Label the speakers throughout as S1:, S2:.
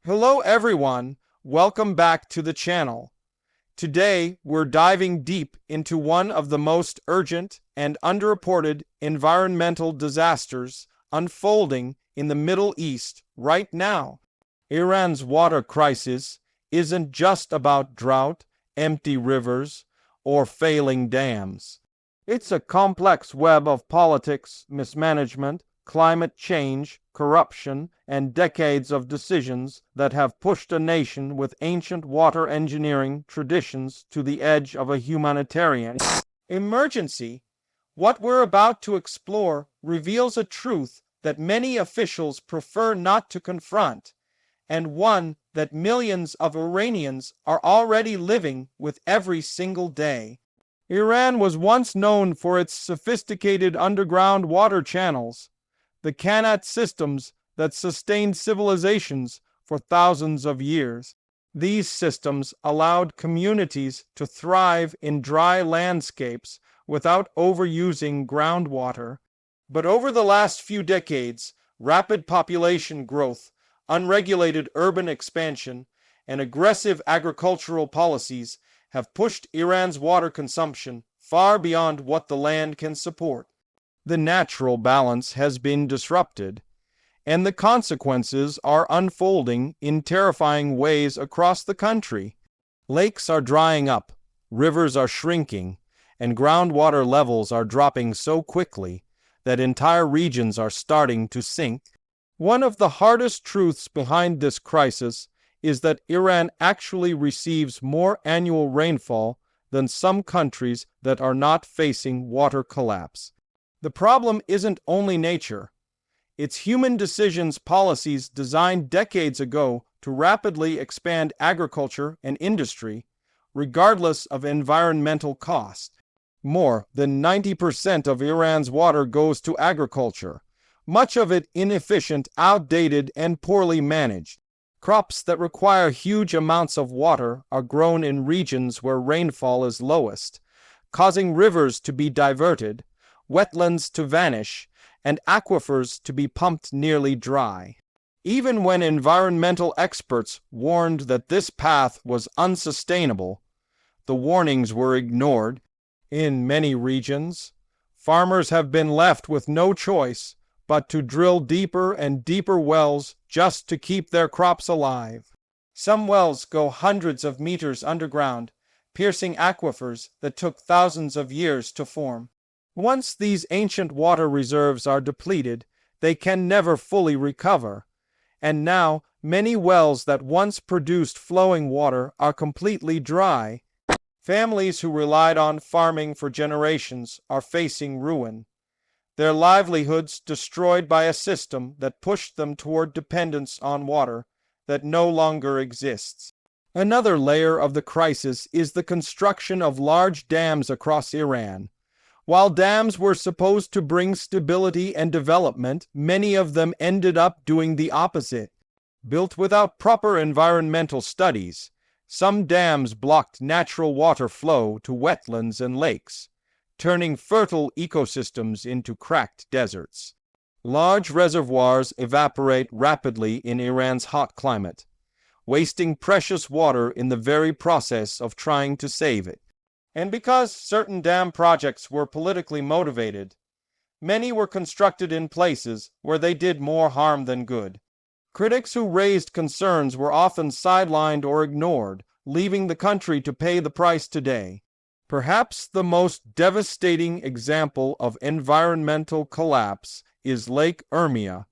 S1: Hello everyone, welcome back to the channel. Today we're diving deep into one of the most urgent and underreported environmental disasters unfolding in the Middle East right now. Iran's water crisis isn't just about drought, empty rivers, or failing dams. It's a complex web of politics, mismanagement, climate change, corruption, and decades of decisions that have pushed a nation with ancient water engineering traditions to the edge of a humanitarian emergency. What we're about to explore reveals a truth that many officials prefer not to confront, and one that millions of Iranians are already living with every single day. Iran was once known for its sophisticated underground water channels, the Qanat systems that sustained civilizations for thousands of years. These systems allowed communities to thrive in dry landscapes without overusing groundwater. But over the last few decades, rapid population growth, unregulated urban expansion, and aggressive agricultural policies have pushed Iran's water consumption far beyond what the land can support. The natural balance has been disrupted, and the consequences are unfolding in terrifying ways across the country. Lakes are drying up, rivers are shrinking, and groundwater levels are dropping so quickly that entire regions are starting to sink. One of the hardest truths behind this crisis is that Iran actually receives more annual rainfall than some countries that are not facing water collapse. The problem isn't only nature. It's human decisions policies designed decades ago to rapidly expand agriculture and industry, regardless of environmental cost. More than 90% of Iran's water goes to agriculture, much of it inefficient, outdated, and poorly managed. Crops that require huge amounts of water are grown in regions where rainfall is lowest, causing rivers to be diverted, wetlands to vanish, and aquifers to be pumped nearly dry. Even when environmental experts warned that this path was unsustainable, the warnings were ignored. In many regions, farmers have been left with no choice but to drill deeper and deeper wells just to keep their crops alive. Some wells go hundreds of meters underground, piercing aquifers that took thousands of years to form. Once these ancient water reserves are depleted, they can never fully recover, and now many wells that once produced flowing water are completely dry. Families who relied on farming for generations are facing ruin, their livelihoods destroyed by a system that pushed them toward dependence on water that no longer exists. Another layer of the crisis is the construction of large dams across Iran. While dams were supposed to bring stability and development, many of them ended up doing the opposite. Built without proper environmental studies, some dams blocked natural water flow to wetlands and lakes, turning fertile ecosystems into cracked deserts. Large reservoirs evaporate rapidly in Iran's hot climate, wasting precious water in the very process of trying to save it. And because certain dam projects were politically motivated, many were constructed in places where they did more harm than good. Critics who raised concerns were often sidelined or ignored, leaving the country to pay the price today. Perhaps the most devastating example of environmental collapse is Lake Urmia,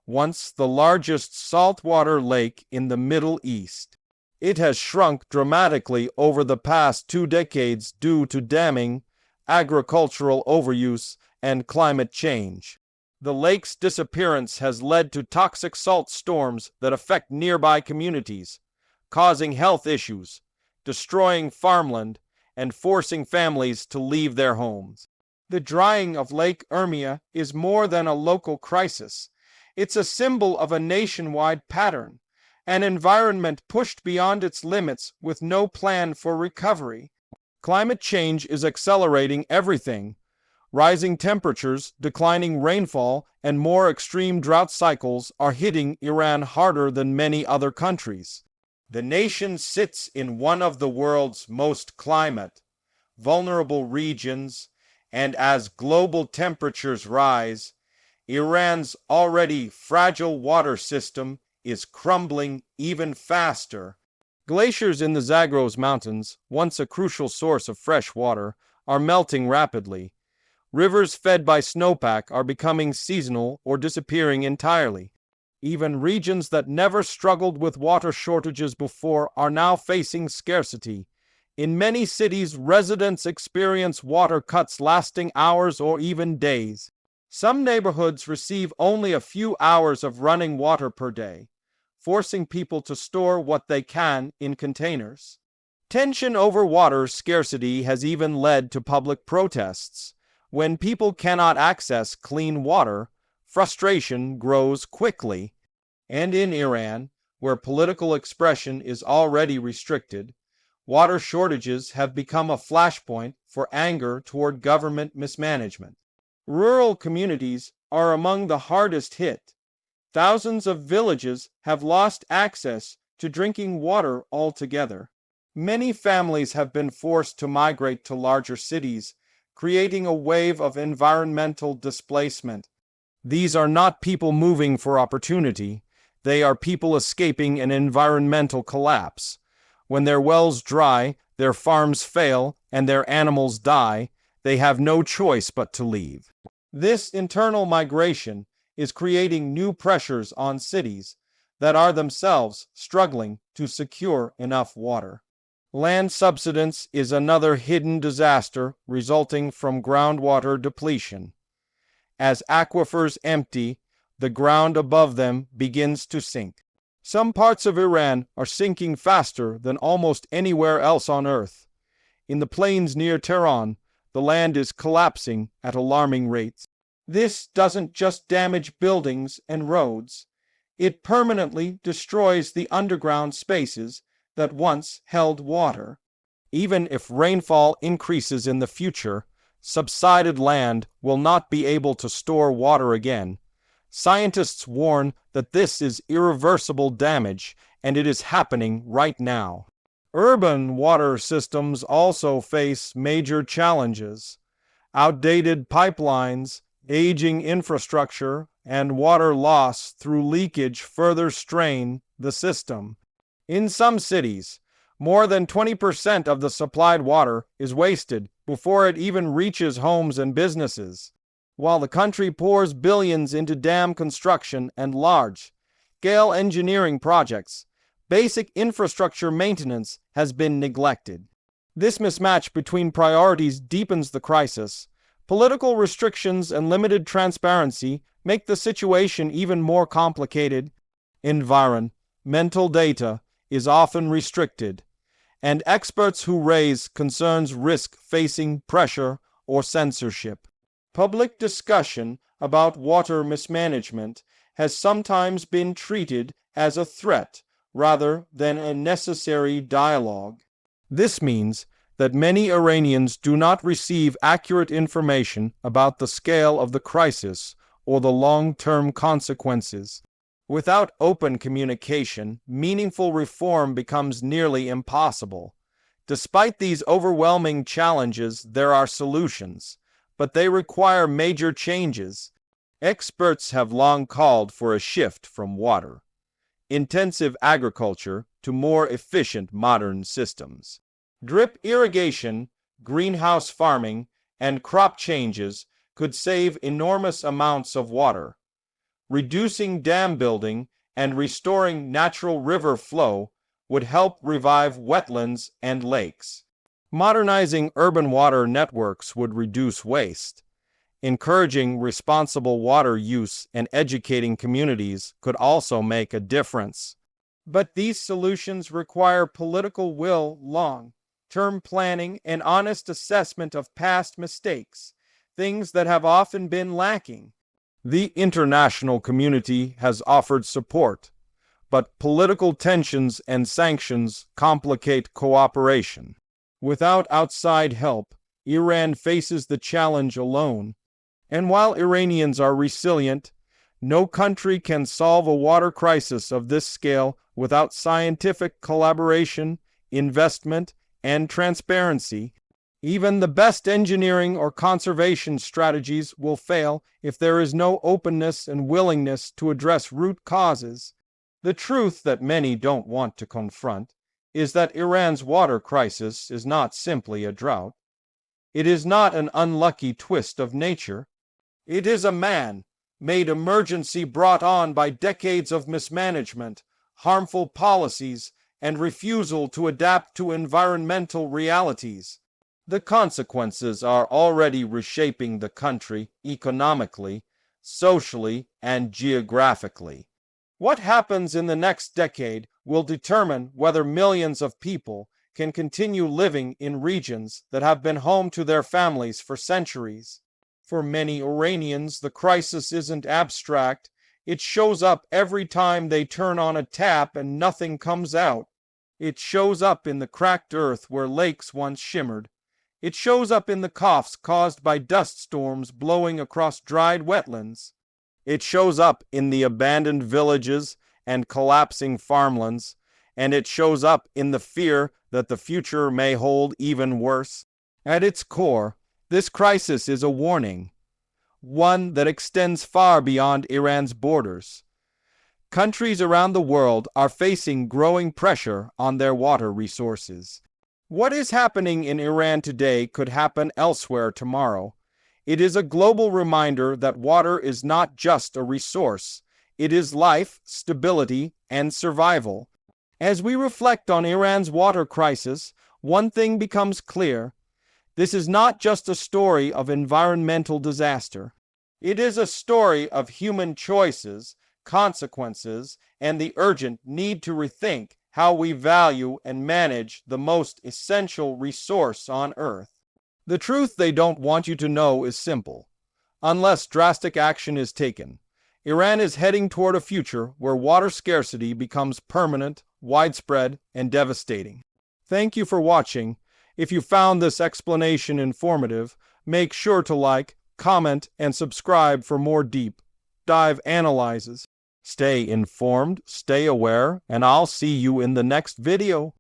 S1: once the largest saltwater lake in the Middle East. It has shrunk dramatically over the past 2 decades due to damming, agricultural overuse, and climate change. The lake's disappearance has led to toxic salt storms that affect nearby communities, causing health issues, destroying farmland, and forcing families to leave their homes. The drying of Lake Urmia is more than a local crisis. It's a symbol of a nationwide pattern, an environment pushed beyond its limits with no plan for recovery. Climate change is accelerating everything. Rising temperatures, declining rainfall, and more extreme drought cycles are hitting Iran harder than many other countries. The nation sits in one of the world's most climate vulnerable regions, and as global temperatures rise, Iran's already fragile water system is crumbling even faster. Glaciers in the Zagros Mountains, once a crucial source of fresh water, are melting rapidly. Rivers fed by snowpack are becoming seasonal or disappearing entirely. Even regions that never struggled with water shortages before are now facing scarcity. In many cities, residents experience water cuts lasting hours or even days. Some neighborhoods receive only a few hours of running water per day, forcing people to store what they can in containers. Tension over water scarcity has even led to public protests. When people cannot access clean water, frustration grows quickly. And in Iran, where political expression is already restricted, water shortages have become a flashpoint for anger toward government mismanagement. Rural communities are among the hardest hit. Thousands of villages have lost access to drinking water altogether. Many families have been forced to migrate to larger cities, creating a wave of environmental displacement. These are not people moving for opportunity. They are people escaping an environmental collapse. When their wells dry, their farms fail, and their animals die, they have no choice but to leave. This internal migration is creating new pressures on cities that are themselves struggling to secure enough water. Land subsidence is another hidden disaster resulting from groundwater depletion. As aquifers empty, the ground above them begins to sink. Some parts of Iran are sinking faster than almost anywhere else on Earth. In the plains near Tehran, the land is collapsing at alarming rates. This doesn't just damage buildings and roads. It permanently destroys the underground spaces that once held water. Even if rainfall increases in the future, subsided land will not be able to store water again. Scientists warn that this is irreversible damage, and it is happening right now. Urban water systems also face major challenges. Outdated pipelines, aging infrastructure, and water loss through leakage further strain the system. In some cities, more than 20% of the supplied water is wasted before it even reaches homes and businesses. While the country pours billions into dam construction and large-scale engineering projects, basic infrastructure maintenance has been neglected. This mismatch between priorities deepens the crisis. Political restrictions and limited transparency make the situation even more complicated. Environmental data is often restricted, and experts who raise concerns risk facing pressure or censorship. Public discussion about water mismanagement has sometimes been treated as a threat rather than a necessary dialogue. This means that many Iranians do not receive accurate information about the scale of the crisis or the long-term consequences. Without open communication, meaningful reform becomes nearly impossible. Despite these overwhelming challenges, there are solutions, but they require major changes. Experts have long called for a shift from water-intensive agriculture to more efficient modern systems. Drip irrigation, greenhouse farming, and crop changes could save enormous amounts of water. Reducing dam building and restoring natural river flow would help revive wetlands and lakes. Modernizing urban water networks would reduce waste. Encouraging responsible water use and educating communities could also make a difference. But these solutions require political will, long-term planning, and honest assessment of past mistakes, things that have often been lacking. The international community has offered support, but political tensions and sanctions complicate cooperation. Without outside help, Iran faces the challenge alone. And while Iranians are resilient, no country can solve a water crisis of this scale without scientific collaboration, investment, and transparency. Even the best engineering or conservation strategies will fail if there is no openness and willingness to address root causes. The truth that many don't want to confront is that Iran's water crisis is not simply a drought. It is not an unlucky twist of nature. It is a man-made emergency brought on by decades of mismanagement, harmful policies, and refusal to adapt to environmental realities. The consequences are already reshaping the country economically, socially, and geographically. What happens in the next decade will determine whether millions of people can continue living in regions that have been home to their families for centuries. For many Iranians, the crisis isn't abstract. It shows up every time they turn on a tap and nothing comes out. It shows up in the cracked earth where lakes once shimmered. It shows up in the coughs caused by dust storms blowing across dried wetlands. It shows up in the abandoned villages and collapsing farmlands, and it shows up in the fear that the future may hold even worse. At its core, this crisis is a warning, one that extends far beyond Iran's borders. Countries around the world are facing growing pressure on their water resources. What is happening in Iran today could happen elsewhere tomorrow. It is a global reminder that water is not just a resource. It is life, stability, and survival. As we reflect on Iran's water crisis, one thing becomes clear. This is not just a story of environmental disaster. It is a story of human choices, consequences, and the urgent need to rethink how we value and manage the most essential resource on Earth. The truth they don't want you to know is simple. Unless drastic action is taken, Iran is heading toward a future where water scarcity becomes permanent, widespread, and devastating. Thank you for watching. If you found this explanation informative, make sure to like, comment, and subscribe for more deep dive analyses. Stay informed, stay aware, and I'll see you in the next video.